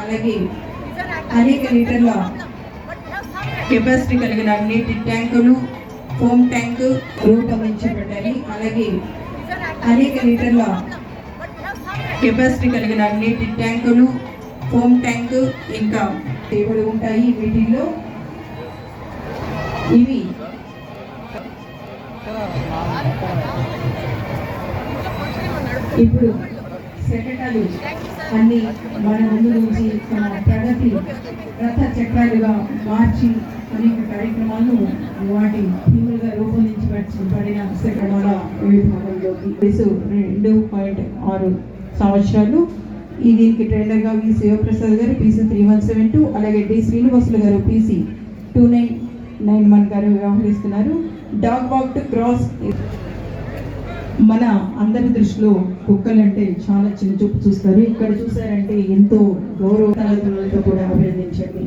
అలాగే అనేక లీటర్ల కెపాసిటీ కలిగిన నీటి ట్యాంకులు, ఫోమ్ ట్యాంకు రూపొందించబడ్డాయి. అలాగే అనేక లీటర్ల కెపాసిటీ కలిగిన నీటి ట్యాంకులు, ఫోమ్ ట్యాంకు ఇంకా టేబుల్ ఉంటాయి. వీటిల్లో ఇవి ఇప్పుడు శకటాలు అన్ని మన ముందు నుంచి తన ప్రగతి రథ చక్రాలుగా మార్చి అనేక కార్యక్రమాలను వాటి థీములుగా రూపొందించబడిన శకటాల విభాగంలోకి వయసు 2.6 సంవత్సరాలు. ఈ దీనికి ట్రైనర్గా వి శివప్రసాద్ గారు PC 3172, అలాగే డి శ్రీనివాసులు గారు PC 2991 గారు వ్యవహరిస్తున్నారు. Dog walk to cross. మన అందరి దృష్టిలో కుక్కలంటే చాలా చిన్న చూపు చూస్తారు. ఇక్కడ చూసారంటే ఎంతో గౌరవతో కూడా అభినందించండి.